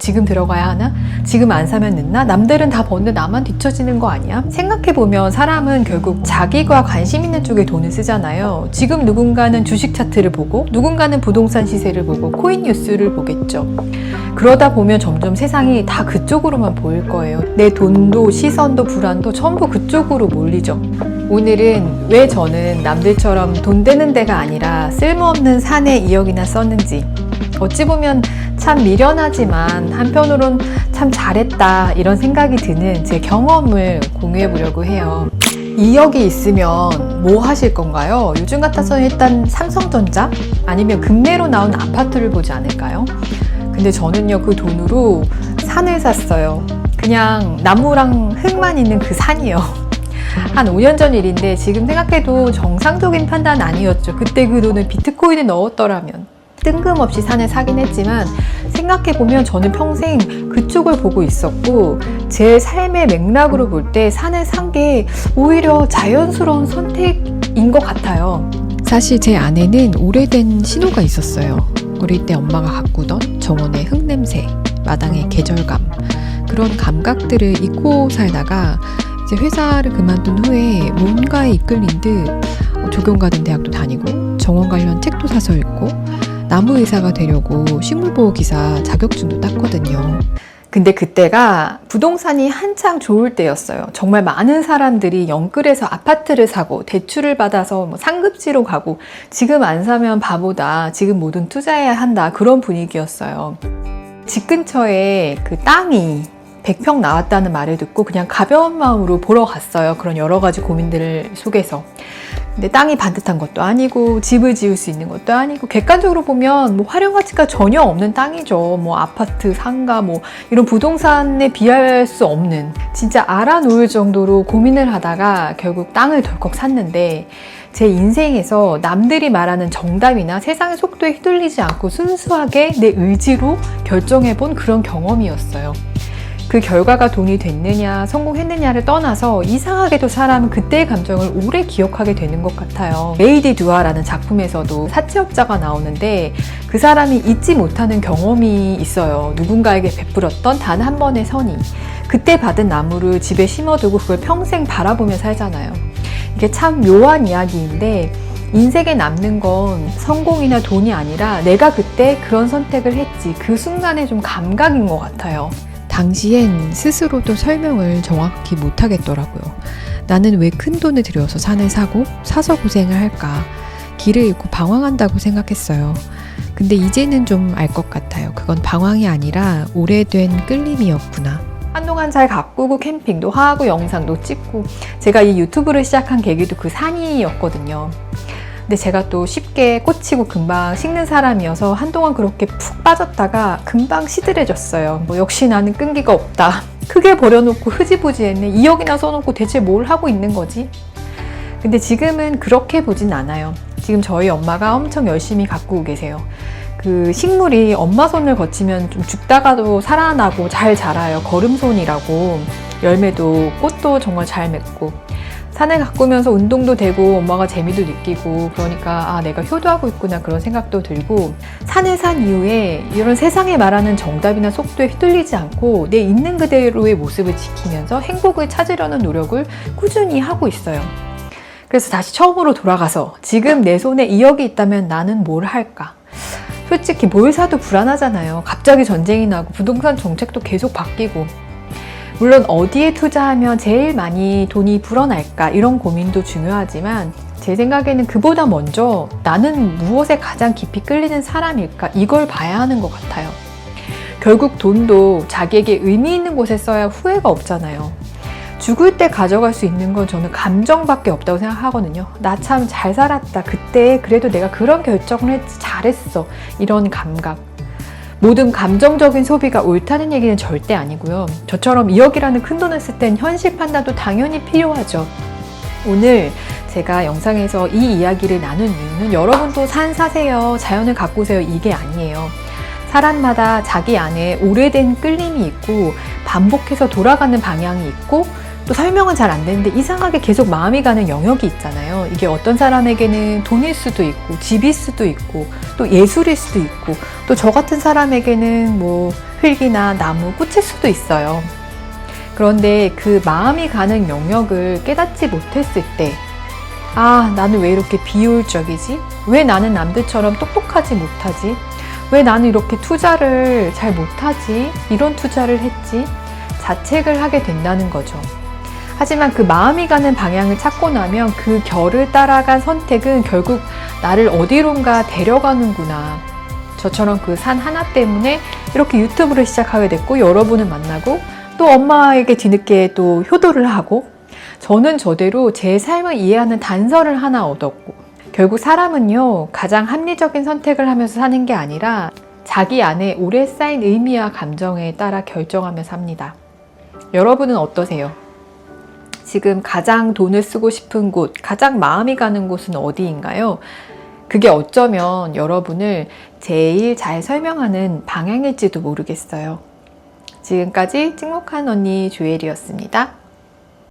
지금 들어가야 하나? 지금 안 사면 늦나? 남들은 다 버는데 나만 뒤처지는 거 아니야? 생각해보면 사람은 결국 자기가 관심 있는 쪽에 돈을 쓰잖아요. 지금 누군가는 주식 차트를 보고 누군가는 부동산 시세를 보고 코인 뉴스를 보겠죠. 그러다 보면 점점 세상이 다 그쪽으로만 보일 거예요. 내 돈도 시선도 불안도 전부 그쪽으로 몰리죠. 오늘은 왜 저는 남들처럼 돈 되는 데가 아니라 쓸모없는 사내 2억이나 썼는지, 어찌 보면 참 미련하지만 한편으론 참 잘했다 이런 생각이 드는 제 경험을 공유해 보려고 해요. 2억이 있으면 뭐 하실 건가요? 요즘 같아서는 일단 삼성전자 아니면 금매로 나온 아파트를 보지 않을까요? 근데 저는요, 그 돈으로 산을 샀어요. 그냥 나무랑 흙만 있는 그 산이요. 한 5년 전 일인데 지금 생각해도 정상적인 판단 아니었죠. 그때 그 돈을 비트코인에 넣었더라면. 뜬금없이 산을 사긴 했지만 생각해보면 저는 평생 그쪽을 보고 있었고, 제 삶의 맥락으로 볼 때 산을 산 게 오히려 자연스러운 선택인 것 같아요. 사실 제 안에는 오래된 신호가 있었어요. 어릴 때 엄마가 가꾸던 정원의 흙냄새, 마당의 계절감, 그런 감각들을 잊고 살다가 이제 회사를 그만둔 후에 뭔가에 이끌린 듯 조경가든 대학도 다니고 정원 관련 책도 사서 읽고 나무의사가 되려고 식물보호기사 자격증도 땄거든요. 근데 그때가 부동산이 한창 좋을 때였어요. 정말 많은 사람들이 영끌해서 아파트를 사고 대출을 받아서 상급지로 가고, 지금 안 사면 바보다, 지금 뭐든 투자해야 한다, 그런 분위기였어요. 집 근처에 그 땅이 100평 나왔다는 말을 듣고 그냥 가벼운 마음으로 보러 갔어요. 그런 여러 가지 고민들 속에서. 근데 땅이 반듯한 것도 아니고 집을 지을 수 있는 것도 아니고, 객관적으로 보면 뭐 활용 가치가 전혀 없는 땅이죠. 뭐 아파트, 상가, 뭐 이런 부동산에 비할 수 없는, 진짜 알아놓을 정도로 고민을 하다가 결국 땅을 덜컥 샀는데, 제 인생에서 남들이 말하는 정답이나 세상의 속도에 휘둘리지 않고 순수하게 내 의지로 결정해본 그런 경험이었어요. 그 결과가 돈이 됐느냐, 성공했느냐를 떠나서 이상하게도 사람은 그때의 감정을 오래 기억하게 되는 것 같아요. 레이디 두아라는 작품에서도 사채업자가 나오는데 그 사람이 잊지 못하는 경험이 있어요. 누군가에게 베풀었던 단 한 번의 선의. 그때 받은 나무를 집에 심어두고 그걸 평생 바라보며 살잖아요. 이게 참 묘한 이야기인데, 인생에 남는 건 성공이나 돈이 아니라 내가 그때 그런 선택을 했지, 그 순간의 좀 감각인 것 같아요. 당시엔 스스로도 설명을 정확히 못하겠더라고요. 나는 왜 큰 돈을 들여서 산을 사고 사서 고생을 할까? 길을 잃고 방황한다고 생각했어요. 근데 이제는 좀 알 것 같아요. 그건 방황이 아니라 오래된 끌림이었구나. 한동안 잘 가꾸고 캠핑도 하고 영상도 찍고, 제가 이 유튜브를 시작한 계기도 그 산이었거든요. 근데 제가 또 쉽게 꽂히고 금방 식는 사람이어서 한동안 그렇게 푹 빠졌다가 금방 시들해졌어요. 뭐 역시 나는 끈기가 없다. 크게 버려놓고 흐지부지했네. 2억이나 써놓고 대체 뭘 하고 있는 거지? 근데 지금은 그렇게 보진 않아요. 지금 저희 엄마가 엄청 열심히 가꾸고 계세요. 그 식물이 엄마 손을 거치면 좀 죽다가도 살아나고 잘 자라요. 거름손이라고. 열매도 꽃도 정말 잘 맺고, 산을 가꾸면서 운동도 되고 엄마가 재미도 느끼고, 그러니까 아, 내가 효도하고 있구나, 그런 생각도 들고, 산을 산 이후에 이런 세상에 말하는 정답이나 속도에 휘둘리지 않고 내 있는 그대로의 모습을 지키면서 행복을 찾으려는 노력을 꾸준히 하고 있어요. 그래서 다시 처음으로 돌아가서 지금 내 손에 2억이 있다면 나는 뭘 할까? 솔직히 뭘 사도 불안하잖아요. 갑자기 전쟁이 나고 부동산 정책도 계속 바뀌고. 물론 어디에 투자하면 제일 많이 돈이 불어날까, 이런 고민도 중요하지만 제 생각에는 그보다 먼저 나는 무엇에 가장 깊이 끌리는 사람일까, 이걸 봐야 하는 것 같아요. 결국 돈도 자기에게 의미 있는 곳에 써야 후회가 없잖아요. 죽을 때 가져갈 수 있는 건 저는 감정밖에 없다고 생각하거든요. 나 참 잘 살았다, 그때 그래도 내가 그런 결정을 했지, 잘했어, 이런 감각. 모든 감정적인 소비가 옳다는 얘기는 절대 아니고요. 저처럼 2억이라는 큰 돈을 쓸 땐 현실 판단도 당연히 필요하죠. 오늘 제가 영상에서 이 이야기를 나눈 이유는 여러분도 산 사세요, 자연을 가꾸세요, 이게 아니에요. 사람마다 자기 안에 오래된 끌림이 있고 반복해서 돌아가는 방향이 있고, 또 설명은 잘 안 되는데 이상하게 계속 마음이 가는 영역이 있잖아요. 이게 어떤 사람에게는 돈일 수도 있고 집일 수도 있고 또 예술일 수도 있고 또 저 같은 사람에게는 뭐 흙이나 나무, 꽃일 수도 있어요. 그런데 그 마음이 가는 영역을 깨닫지 못했을 때, 아, 나는 왜 이렇게 비효율적이지? 왜 나는 남들처럼 똑똑하지 못하지? 왜 나는 이렇게 투자를 잘 못하지? 이런 투자를 했지? 자책을 하게 된다는 거죠. 하지만 그 마음이 가는 방향을 찾고 나면 그 결을 따라간 선택은 결국 나를 어디론가 데려가는구나. 저처럼 그 산 하나 때문에 이렇게 유튜브를 시작하게 됐고, 여러분을 만나고, 또 엄마에게 뒤늦게 또 효도를 하고, 저는 저대로 제 삶을 이해하는 단서를 하나 얻었고, 결국 사람은요, 가장 합리적인 선택을 하면서 사는 게 아니라 자기 안에 오래 쌓인 의미와 감정에 따라 결정하며 삽니다. 여러분은 어떠세요? 지금 가장 돈을 쓰고 싶은 곳, 가장 마음이 가는 곳은 어디인가요? 그게 어쩌면 여러분을 제일 잘 설명하는 방향일지도 모르겠어요. 지금까지 찍목한 언니 조엘이었습니다.